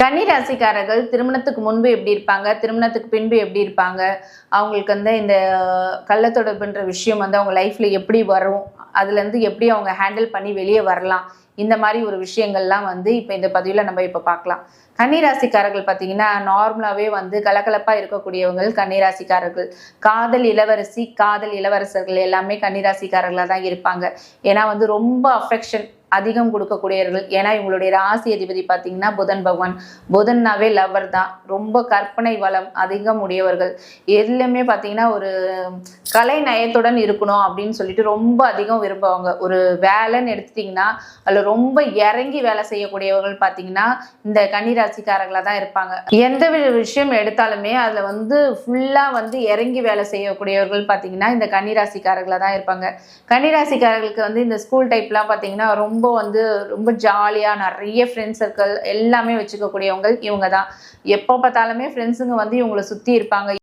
கன்னி ராசிக்காரர்கள் திருமணத்துக்கு முன்பு எப்படி இருப்பாங்க, திருமணத்துக்கு பின்பு எப்படி இருப்பாங்க, அவங்களுக்கு இந்த கள்ளத்தொடர்புன்ற விஷயம் அவங்க லைஃப்ல எப்படி வரும், அதுலேருந்து எப்படி அவங்க ஹேண்டில் பண்ணி வெளியே வரலாம், இந்த மாதிரி ஒரு விஷயங்கள்லாம் இப்போ இந்த பதிவில் நம்ம இப்போ பார்க்கலாம். கன்னிராசிக்காரர்கள் பார்த்தீங்கன்னா நார்மலாகவே கலகலப்பாக இருக்கக்கூடியவங்க கன்னிராசிக்காரர்கள். காதல் இளவரசி, காதல் இளவரசர்கள் எல்லாமே கன்னிராசிக்காரர்களாக தான் இருப்பாங்க. ஏன்னா ரொம்ப அஃபெக்ஷன் அதிகம் கொடுக்கக்கூடியவர்கள். ஏன்னா இவங்களுடைய ராசி அதிபதி பார்த்தீங்கன்னா புதன் பகவான். புதன்னாவே லவர் தான். ரொம்ப கற்பனை வளம் அதிகம் உடையவர்கள். எல்லாமே பார்த்தீங்கன்னா ஒரு கலை நயத்துடன் இருக்கணும் அப்படின்னு சொல்லிட்டு ரொம்ப அதிகம் விரும்புவாங்க. ஒரு வேலைன்னு எடுத்துட்டிங்கன்னா அதில் ரொம்ப இறங்கி வேலை செய்யக்கூடியவர்கள் பார்த்தீங்கன்னா இந்த கன்னிராசிக்காரர்களாக தான் இருப்பாங்க. எந்த விஷயம் எடுத்தாலுமே அதில் ஃபுல்லாக இறங்கி வேலை செய்யக்கூடியவர்கள் பார்த்தீங்கன்னா இந்த கன்னிராசிக்காரர்களாக தான் இருப்பாங்க. கன்னிராசிக்காரர்களுக்கு இந்த ஸ்கூல் டைப்லாம் பார்த்தீங்கன்னா ரொம்ப ஜாலியாக நிறைய ஃப்ரெண்ட்ஸ் சர்க்கிள் எல்லாமே வச்சுக்கக்கூடியவங்க இவங்க தான். எப்போ பார்த்தாலுமே ஃப்ரெண்ட்ஸுங்க இவங்களை சுற்றி இருப்பாங்க.